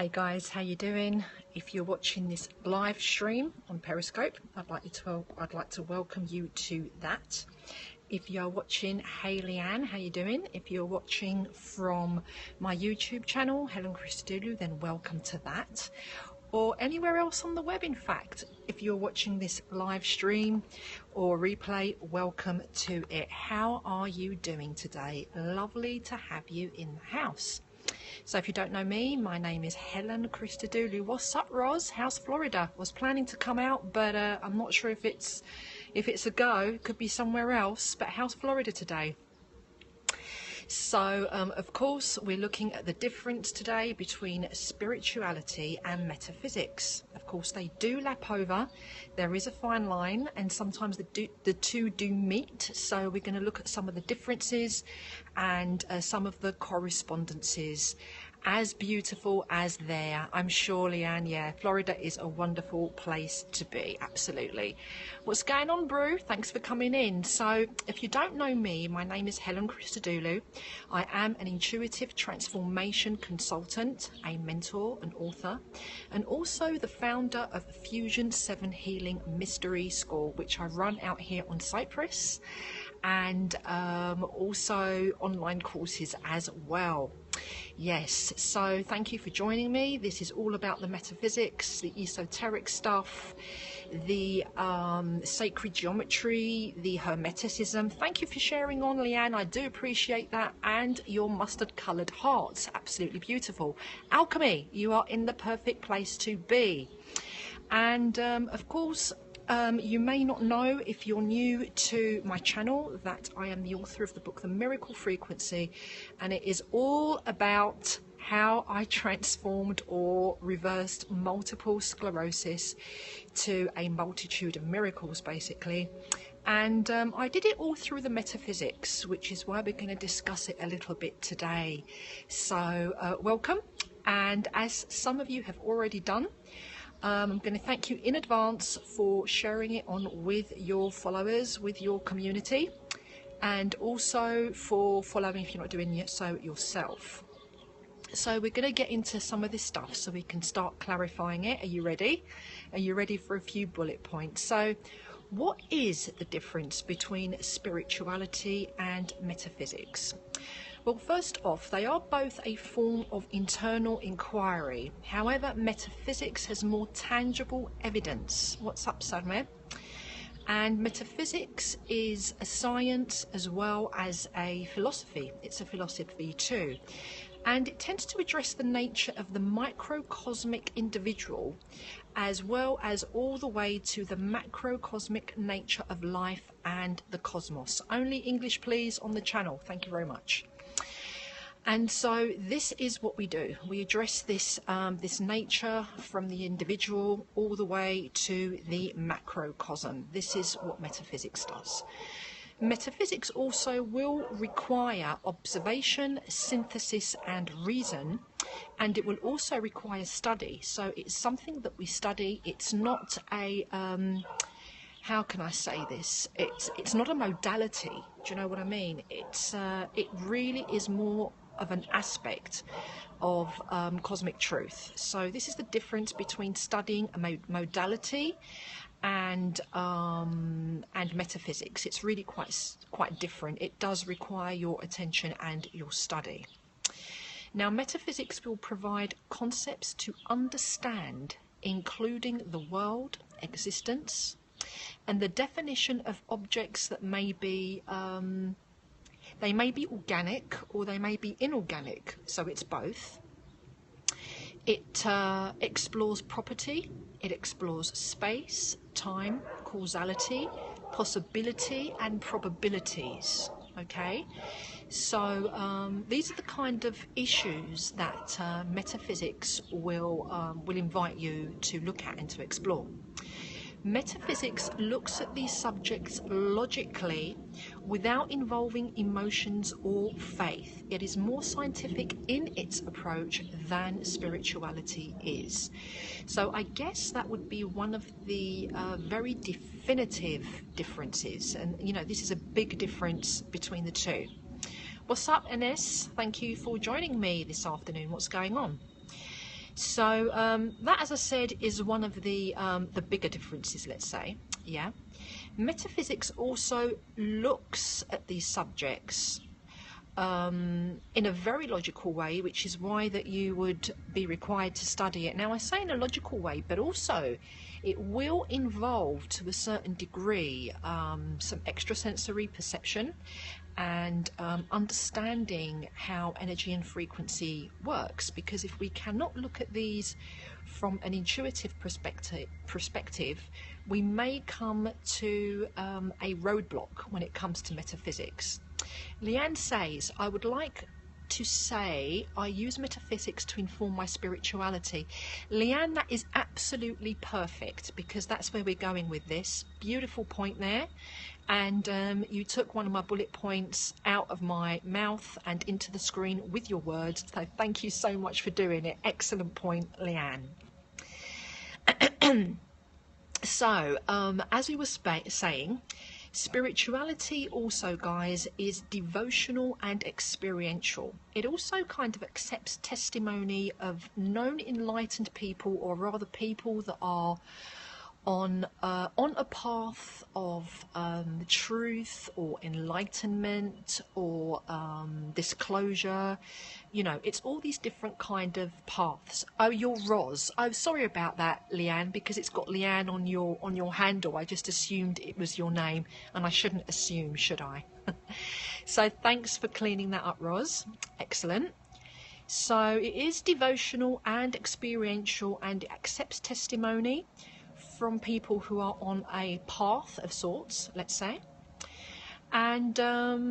Hey guys, how you doing? If you're watching this live stream on Periscope, I'd like to welcome you to that. If you're watching, hey Leanne, how you doing? If you're watching from my YouTube channel, Helen Christodoulou, then welcome to that. Or anywhere else on the web, in fact. If you're watching this live stream or replay, welcome to it. How are you doing today? Lovely to have you in the house. So if you don't know me, my name is Helen Christodoulou. What's up, Roz? How's Florida? Was planning to come out, but I'm not sure if it's a go. Could be somewhere else. But how's Florida today? So, of course, we're looking at the difference today between spirituality and metaphysics. Of course, they do lap over. There is a fine line, and sometimes the two do meet. So we're going to look at some of the differences and some of the correspondences. As beautiful as there, I'm sure, Leanne. Yeah, Florida is a wonderful place to be, absolutely. What's going on, Brew? Thanks for coming in. So if you don't know me, my name is Helen Christodoulou. I am an intuitive transformation consultant, a mentor, an author, and also the founder of Fusion 7 Healing Mystery School, which I run out here on Cyprus, and also online courses as well. Yes, so thank you for joining me. This is all about the metaphysics, the esoteric stuff, the sacred geometry, the hermeticism. Thank you for sharing on, Leanne. I do appreciate that. And your mustard coloured hearts, absolutely beautiful. Alchemy, you are in the perfect place to be. And of course, you may not know, if you're new to my channel, that I am the author of the book The Miracle Frequency, and it is all about how I transformed or reversed multiple sclerosis to a multitude of miracles, basically. And I did it all through the metaphysics, which is why we're going to discuss it a little bit today. So welcome, and as some of you have already done, I'm going to thank you in advance for sharing it on with your followers, with your community, and also for following if you're not doing it so yourself. So we're going to get into some of this stuff so we can start clarifying it. Are you ready? Are you ready for a few bullet points? So what is the difference between spirituality and metaphysics? Well, first off, they are both a form of internal inquiry. However, metaphysics has more tangible evidence. What's up, Sarme? And metaphysics is a science as well as a philosophy. It's a philosophy too. And it tends to address the nature of the microcosmic individual, as well as all the way to the macrocosmic nature of life and the cosmos. Only English, please, on the channel. Thank you very much. And so this is what we do. We address this this nature from the individual all the way to the macrocosm. This is what metaphysics does. Metaphysics also will require observation, synthesis and reason, and it will also require study. So it's something that we study. It's not a how can I say this? It's not a modality. Do you know what I mean? It really is more of an aspect of cosmic truth. So this is the difference between studying a modality and metaphysics. It's really quite different. It does require your attention and your study. Now, metaphysics will provide concepts to understand, including the world, existence, and the definition of objects that may be they may be organic or they may be inorganic, so it's both. It explores property, it explores space, time, causality, possibility and probabilities. Okay, so these are the kind of issues that metaphysics will invite you to look at and to explore. Metaphysics looks at these subjects logically without involving emotions or faith. It is more scientific in its approach than spirituality is. So I guess that would be one of the very definitive differences. And, you know, this is a big difference between the two. What's up, Ines? Thank you for joining me this afternoon. What's going on? So that, as I said, is one of the bigger differences, let's say. Yeah. Metaphysics also looks at these subjects in a very logical way, which is why that you would be required to study it. Now, I say in a logical way, but also it will involve, to a certain degree, some extrasensory perception and understanding how energy and frequency works, because if we cannot look at these from an intuitive perspective, we may come to a roadblock when it comes to metaphysics. Leanne says, I would like to say I use metaphysics to inform my spirituality. Leanne, that is absolutely perfect, because that's where we're going with this. Beautiful point there. And you took one of my bullet points out of my mouth and into the screen with your words. So thank you so much for doing it. Excellent point, Leanne. So, as we were saying, spirituality also, guys, is devotional and experiential. It also kind of accepts testimony of known enlightened people, or rather people that are on a path of truth or enlightenment or disclosure. You know, it's all these different kind of paths. Oh, you're Roz. Oh, sorry about that, Leanne, because it's got Leanne on your handle. I just assumed it was your name, and I shouldn't assume, should I? So thanks for cleaning that up, Roz. Excellent. So it is devotional and experiential, and it accepts testimony from people who are on a path of sorts, let's say. And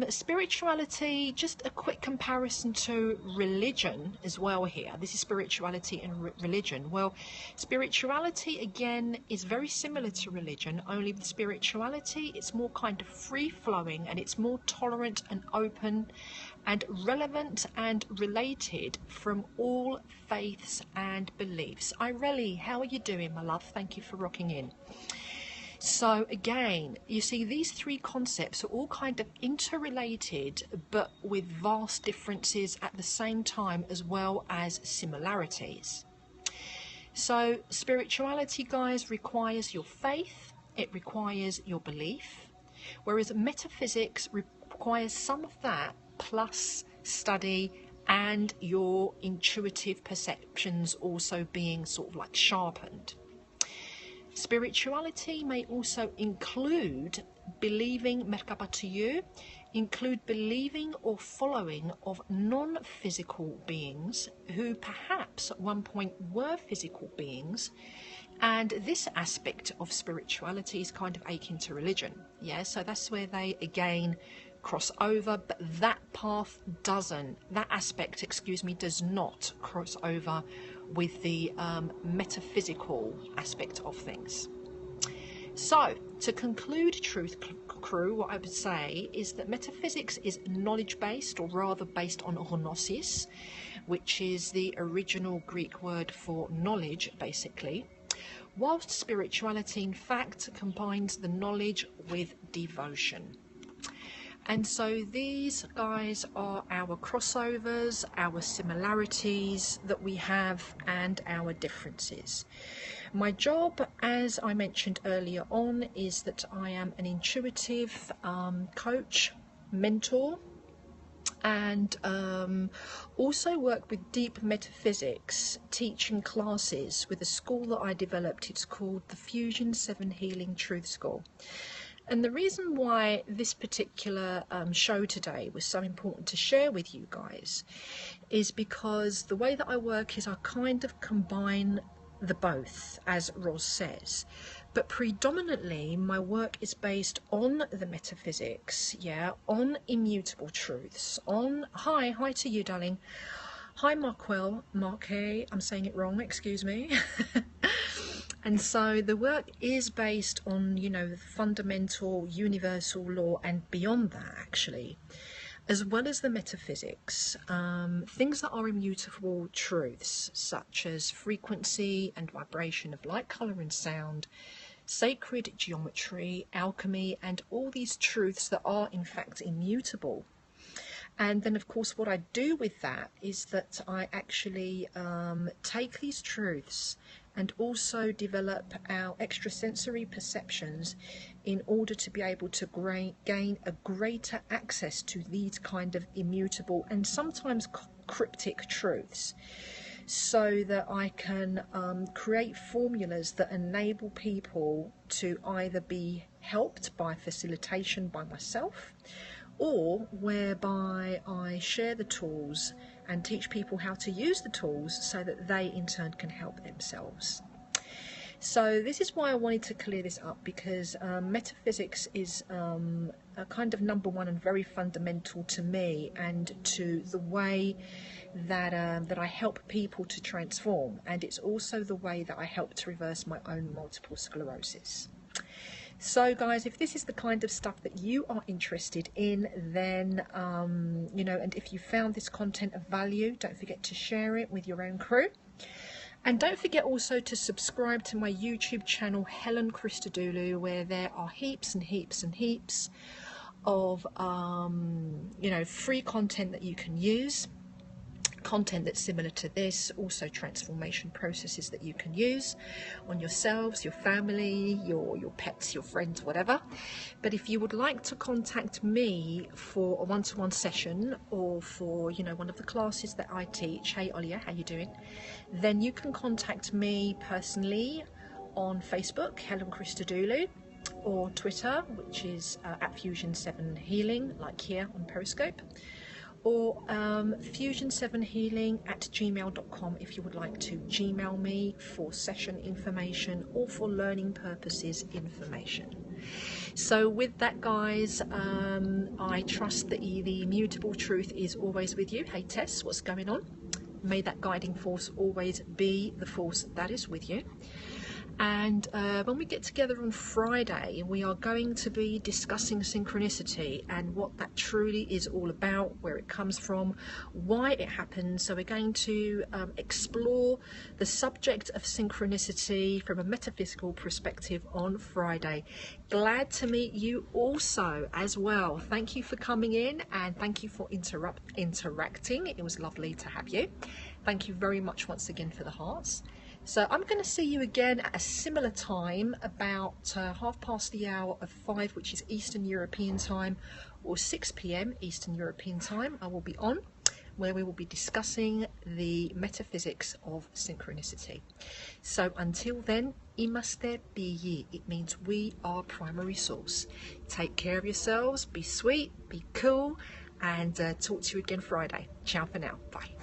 spirituality, just a quick comparison to religion as well here. This is spirituality and religion. Well, spirituality, again, is very similar to religion, only with spirituality, it's more kind of free-flowing, and it's more tolerant and open and relevant and related from all faiths and beliefs. Ireli, how are you doing, my love? Thank you for rocking in. So again, you see, these three concepts are all kind of interrelated, but with vast differences at the same time, as well as similarities. So spirituality, guys, requires your faith, it requires your belief, whereas metaphysics requires some of that plus study and your intuitive perceptions also being sort of like sharpened. Spirituality may also include believing, merkaba to you, include believing or following of non-physical beings who perhaps at one point were physical beings, and this aspect of spirituality is kind of akin to religion. Yeah, so that's where they again cross over, but that path doesn't, that aspect, excuse me, does not cross over with the metaphysical aspect of things. So, to conclude, Truth Crew, what I would say is that metaphysics is knowledge-based, or rather based on gnosis, which is the original Greek word for knowledge, basically, whilst spirituality, in fact, combines the knowledge with devotion. And so these, guys, are our crossovers, our similarities that we have, and our differences. My job, as I mentioned earlier on, is that I am an intuitive coach, mentor, and also work with deep metaphysics, teaching classes with a school that I developed. It's called the Fusion 7 Healing Truth School. And the reason why this particular show today was so important to share with you guys is because the way that I work is I kind of combine the both, as Roz says. But predominantly my work is based on the metaphysics, yeah, on immutable truths, on, hi to you, darling. Hi, Marque, I'm saying it wrong, excuse me. And so the work is based on, you know, the fundamental universal law and beyond that, actually, as well as the metaphysics, things that are immutable truths, such as frequency and vibration of light, colour and sound, sacred geometry, alchemy, and all these truths that are in fact immutable. And then, of course, what I do with that is that I actually take these truths and also develop our extrasensory perceptions in order to be able to gain a greater access to these kind of immutable and sometimes cryptic truths, so that I can create formulas that enable people to either be helped by facilitation by myself, or whereby I share the tools and teach people how to use the tools so that they in turn can help themselves. So this is why I wanted to clear this up, because metaphysics is a kind of number one and very fundamental to me and to the way that I help people to transform, and it's also the way that I help to reverse my own multiple sclerosis. So guys, if this is the kind of stuff that you are interested in, then you know, and if you found this content of value, don't forget to share it with your own crew. And don't forget also to subscribe to my YouTube channel, Helen Christodoulou, where there are heaps and heaps and heaps of you know, free content that you can use. Content that's similar to this, also transformation processes that you can use on yourselves, your family, your pets, your friends, whatever. But if you would like to contact me for a one-to-one session, or for, you know, one of the classes that I teach, hey Olia, how you doing? Then you can contact me personally on Facebook, Helen Christodoulou, or Twitter, which is at Fusion7Healing, like here on Periscope, or fusion7healing@gmail.com if you would like to Gmail me for session information or for learning purposes information. So with that, guys, I trust that the immutable truth is always with you. Hey Tess, what's going on? May that guiding force always be the force that is with you. And when we get together on Friday, we are going to be discussing synchronicity and what that truly is all about, where it comes from, why it happens. So we're going to explore the subject of synchronicity from a metaphysical perspective on Friday. Glad to meet you also as well. Thank you for coming in, and thank you for interacting. It was lovely to have you. Thank you very much once again for the hearts. So I'm going to see you again at a similar time, about 5:30, which is Eastern European time, or 6 p.m. Eastern European time. I will be on, where we will be discussing the metaphysics of synchronicity. So until then, imaste biyi. It means we are primary source. Take care of yourselves, be sweet, be cool, and talk to you again Friday. Ciao for now. Bye.